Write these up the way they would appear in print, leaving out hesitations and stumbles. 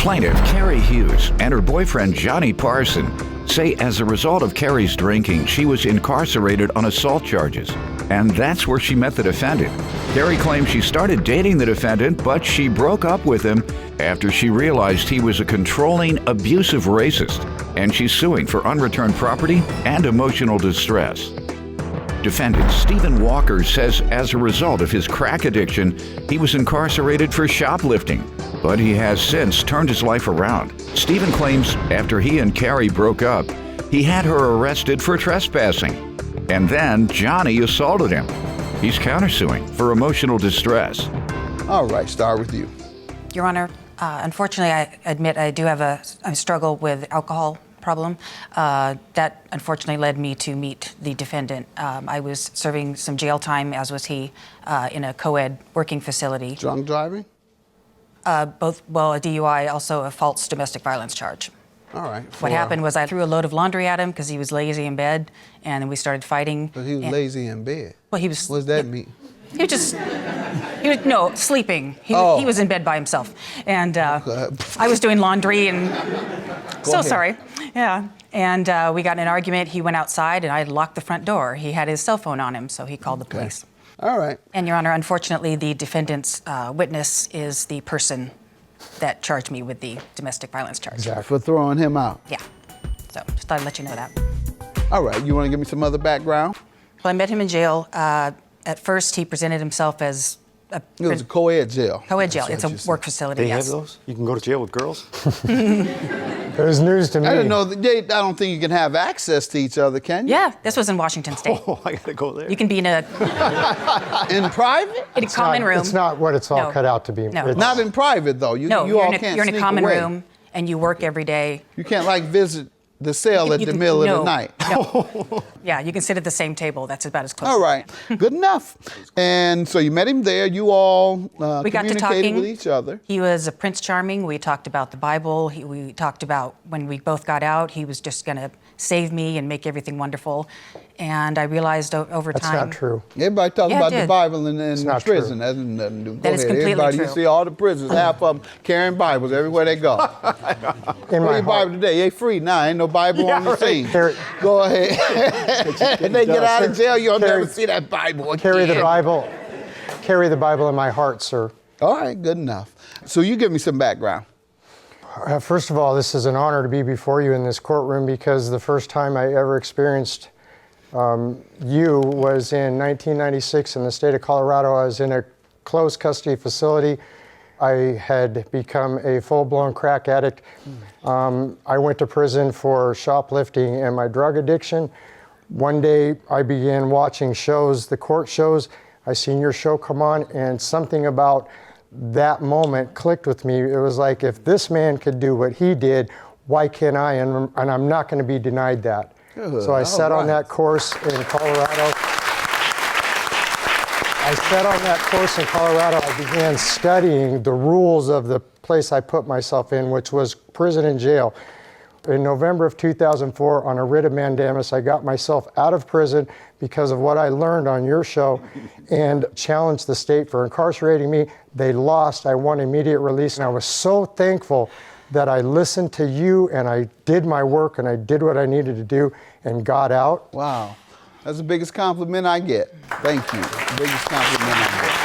Plaintiff Carrie Hughes and her boyfriend Johnny Parson say as a result of Carrie's drinking, she was incarcerated on assault charges. And that's where she met the defendant. Carrie claims she started dating the defendant, but she broke up with him after she realized he was a controlling, abusive racist, and she's suing for unreturned property and emotional distress. Defendant Stephen Walker says as a result of his crack addiction, he was incarcerated for shoplifting, but he has since turned his life around. Stephen claims after he and Carrie broke up, he had her arrested for trespassing, and then Johnny assaulted him. He's countersuing for emotional distress. All right, start with you. Your Honor, unfortunately, I admit I do have a struggle with alcohol problem. That unfortunately led me to meet the defendant. I was serving some jail time, as was he, in a co-ed working facility. Drunk driving? Both, well, a DUI, also a false domestic violence charge. All right. What happened was I threw a load of laundry at him because he was lazy in bed, and then we started fighting. But he was lazy in bed. Well, he was. What does that mean? He was no, sleeping. He was in bed by himself. And I was doing laundry and sorry. Yeah. And we got in an argument. He went outside and I locked the front door. He had his cell phone on him, so he called the police. All right. And Your Honor, unfortunately, the defendant's witness is the person that charged me with the domestic violence charge. Exactly. For throwing him out. Yeah. So just thought I'd let you know that. All right. You want to give me some other background? Well, I met him in jail. At first, he presented himself as It was a co-ed jail. Co-ed jail. It's a work facility, They yes. have those? You can go to jail with girls? It was news to me. I didn't know that I don't think you can have access to each other, can you? Yeah, this was in Washington State. Oh, I gotta go there. You can be in a In private? common room. It's not what it's all No. cut out to be. No. It's- Not in private, though. No, you all you're can't in a sneak common away. room and you work every day. You can't, like, visit the cell at You the can- middle of no, the night. No. Yeah, you can sit at the same table. That's about as close. All right. Good enough. And so you met him there. You all We got to communicated talking. with each other. He was a Prince Charming. We talked about the Bible. We talked about when we both got out, he was just going to save me and make everything wonderful. And I realized over That's time. not true. Everybody talks Yeah, it about the did. Bible in not prison. true. That has nothing to do. That is completely Everybody, true. you see all the prisoners, half of them carrying Bibles everywhere they go. In Read my your Bible heart. today. They free now. Ain't no Bible on the scene. Carry- Go ahead. If they get out of jail, you'll Carry- never see that Bible again. Carry the Bible. Carry the Bible in my heart, sir. All right, good enough. So you give me some background. First of all, this is an honor to be before you in this courtroom because the first time I ever experienced you was in 1996 in the state of Colorado. I was in a closed custody facility. I had become a full-blown crack addict. I went to prison for shoplifting and my drug addiction. One day I began watching shows, the court shows. I seen your show come on and something about that moment clicked with me. It was like, if this man could do what he did, why can't I? And I'm not going to be denied that. Good. So I sat on right. that course in Colorado. I began studying the rules of the place I put myself in, which was prison and jail. In November of 2004, on a writ of mandamus, I got myself out of prison because of what I learned on your show and challenged the state for incarcerating me. They lost. I won immediate release, and I was so thankful that I listened to you and I did my work and I did what I needed to do and got out. Wow. That's the biggest compliment I get. Thank you. The biggest compliment I get.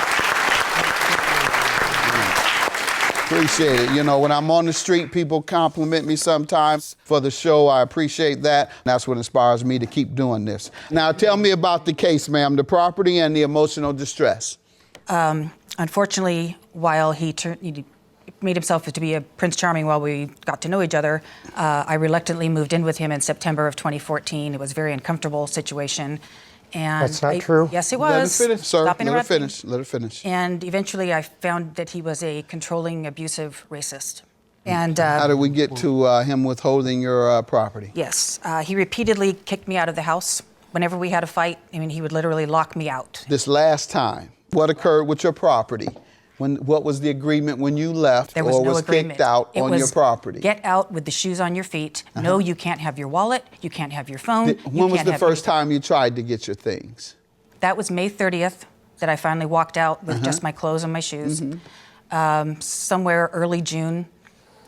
Appreciate it. You know, when I'm on the street, people compliment me sometimes for the show. I appreciate that. That's what inspires me to keep doing this. Now, tell me about the case, ma'am, the property and the emotional distress. Unfortunately, while he made himself to be a Prince Charming while we got to know each other, I reluctantly moved in with him in September of 2014. It was a very uncomfortable situation. And That's not true. Yes, it Let her was. finish, sir. Stop Let her interrupting. finish. Let her finish. And eventually I found that he was a controlling, abusive racist. And How did we get to him withholding your property? yes, he repeatedly kicked me out of the house. Whenever we had a fight, I mean, he would literally lock me out. This last time, what occurred with your property? What was the agreement when you left There was or no was agreement. kicked out It on was your property? Get out with the shoes on your feet. No, you can't have your wallet. You can't have your phone. When was the first time you tried to get your things? That was May 30th that I finally walked out with just my clothes and my shoes. Somewhere early June,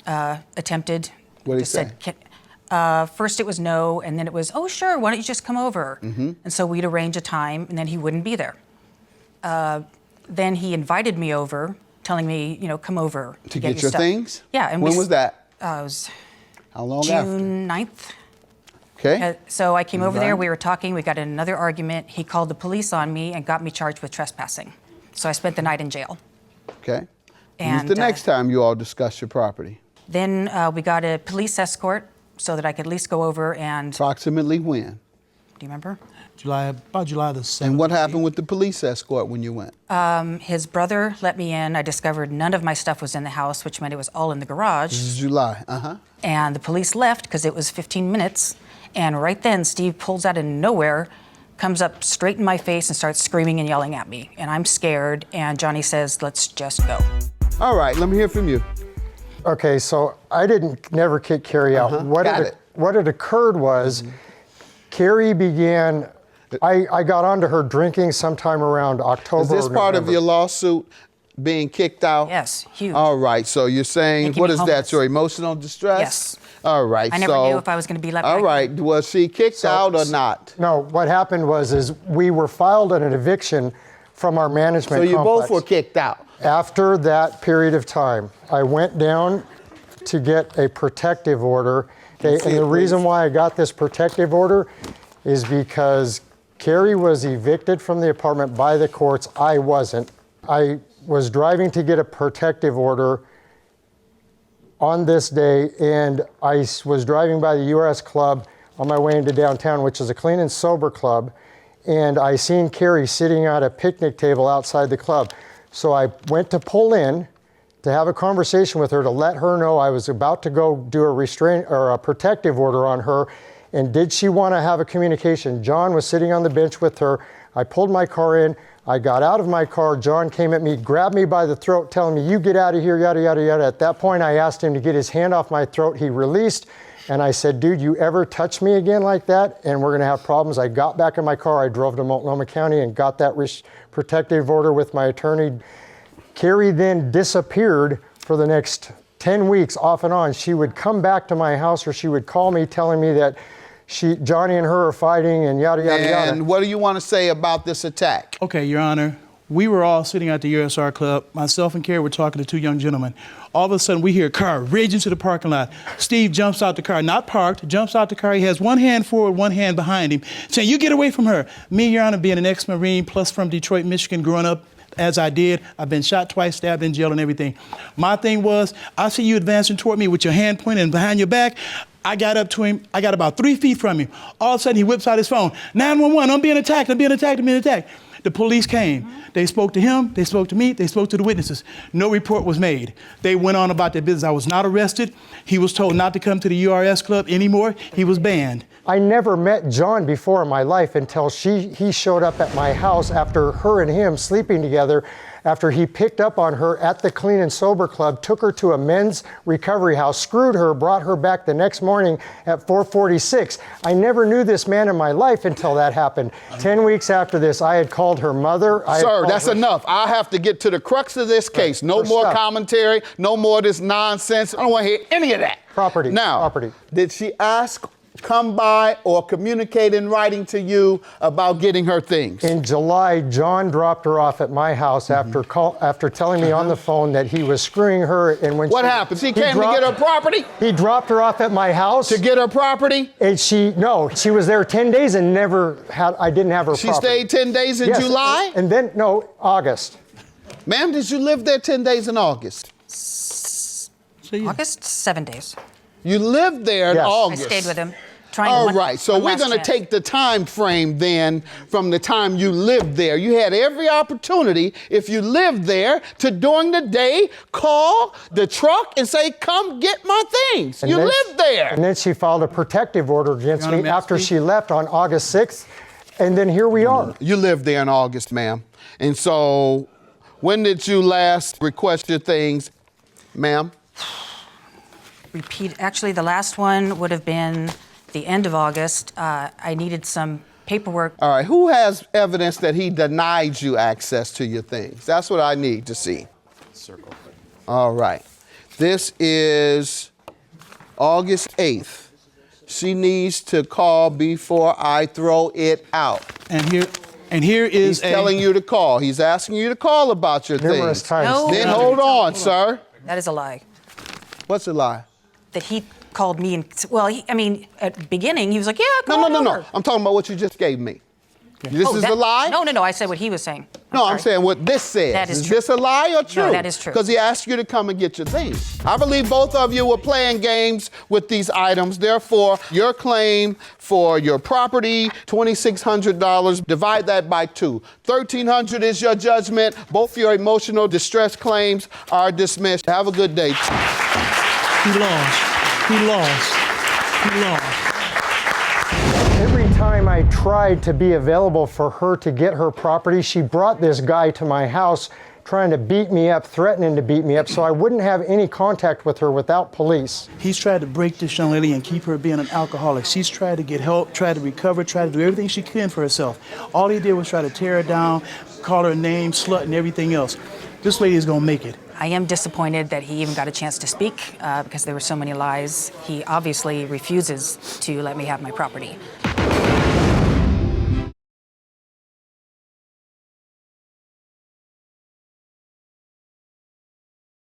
attempted. What did he Just say? First it was no, and then it was, oh, sure, why don't you just come over? And so we'd arrange a time, and then he wouldn't be there. Then he invited me over, telling me, come over To get your stuff. things? Yeah. And when was that? It was How long after? June 9th. Okay. So I came over there, Right. we were talking, we got in another argument. He called the police on me and got me charged with trespassing. So I spent the night in jail. Okay. And When's the next time you all discuss your property? Then we got a police escort so that I could at least go over and, do Approximately when? you remember? About July the 7th. And what happened with the police escort when you went? His brother let me in. I discovered none of my stuff was in the house, which meant it was all in the garage. This is July. Uh-huh. And the police left because it was 15 minutes. And right then, Steve pulls out of nowhere, comes up straight in my face and starts screaming and yelling at me. And I'm scared. And Johnny says, let's just go. All right, let me hear from you. Okay, so I never kick Carrie out. What had occurred was Carrie began, I got onto her drinking sometime around October. Is this or part of November. your lawsuit, being kicked out? Yes, huge. All right, so you're saying, Making what me is that, homeless. your emotional distress? Yes. All right, I never knew if I was going to be let back. All right, was she kicked out or not? No, what happened was we were filed an eviction from our management So you complex. both were kicked out? After that period of time, I went down to get a protective order. Okay, and the reason why I got this protective order is because Carrie was evicted from the apartment by the courts. I wasn't. I was driving to get a protective order on this day, and I was driving by the URS Club on my way into downtown, which is a clean and sober club, and I seen Carrie sitting at a picnic table outside the club. So I went to pull in to have a conversation with her to let her know I was about to go do a restraint or a protective order on her, and did she want to have a communication? John was sitting on the bench with her. I pulled my car in. I got out of my car. John came at me, grabbed me by the throat, telling me, you get out of here, yada, yada, yada. At that point, I asked him to get his hand off my throat. He released, and I said, dude, you ever touch me again like that, and we're going to have problems. I got back in my car. I drove to Multnomah County and got that protective order with my attorney. Carrie then disappeared for the next 10 weeks off and on. She would come back to my house, or she would call me telling me that Johnny and her are fighting and yada, yada, yada. And what do you want to say about this attack? Okay, Your Honor, we were all sitting at the USR Club. Myself and Carrie were talking to two young gentlemen. All of a sudden, we hear a car rage into the parking lot. Steve jumps out the car, not parked, jumps out the car. He has one hand forward, one hand behind him, saying, you get away from her. Me, Your Honor, being an ex-Marine, plus from Detroit, Michigan, growing up, as I did, I've been shot twice, stabbed in jail and everything. My thing was, I see you advancing toward me with your hand pointed behind your back. I got up to him. I got about 3 feet from him. All of a sudden, he whips out his phone. 911, I'm being attacked, I'm being attacked, I'm being attacked. The police came. They spoke to him, they spoke to me, they spoke to the witnesses. No report was made. They went on about their business. I was not arrested. He was told not to come to the URS Club anymore. He was banned. I never met John before in my life until he showed up at my house after her and him sleeping together, after he picked up on her at the Clean and Sober Club, took her to a men's recovery house, screwed her, brought her back the next morning at 4:46. I never knew this man in my life until that happened. 10 weeks after this, I had called her mother. Sir, that's enough. I have to get to the crux of this case. No more commentary, no more of this nonsense. I don't want to hear any of that. Property. Now, Property. Did she come by or communicate in writing to you about getting her things? In July, John dropped her off at my house after telling me on the phone that he was screwing her. And when what happened? She came to get her property? He dropped her off at my house. To get her property? And she was there 10 days and I didn't have her property. She stayed 10 days in July? And then, no, August. Ma'am, did you live there 10 days in August? August, 7 days. You lived there in August. I stayed with him. All right, so we're going to take the time frame then from the time you lived there. You had every opportunity, if you lived there, to during the day call the truck and say, come get my things. You lived there. And then she filed a protective order against me after she left on August 6th. And then here we are. You lived there in August, ma'am. And so when did you last request your things, ma'am? Actually, the last one would have been the end of August. I needed some paperwork. All right, who has evidence that he denied you access to your things? That's what I need to see. Circle. All right. This is August 8th. She needs to call before I throw it out. And here is He's telling you to call. He's asking you to call about your Numerous things. times. No. Then hold on, sir. That is a lie. What's a lie? That he called me and, well, I mean, at the beginning, he was like, yeah, No, come no, on no, over. no. I'm talking about what you just gave me. This is that- a lie? No, no, no. I said what he was saying. No, I'm sorry. saying what this says. That is Is true. this a lie or true? No, that is true. Because he asked you to come and get your things. I believe both of you were playing games with these items. Therefore, your claim for your property, $2,600, divide that by 2. $1,300 is your judgment. Both your emotional distress claims are dismissed. Have a good day. He lost. He lost. He lost. Every time I tried to be available for her to get her property, she brought this guy to my house trying to beat me up, threatening to beat me up, so I wouldn't have any contact with her without police. He's tried to break this young lady and keep her being an alcoholic. She's tried to get help, tried to recover, tried to do everything she can for herself. All he did was try to tear her down, call her a name, slut, and everything else. This lady is gonna make it. I am disappointed that he even got a chance to speak because there were so many lies. He obviously refuses to let me have my property.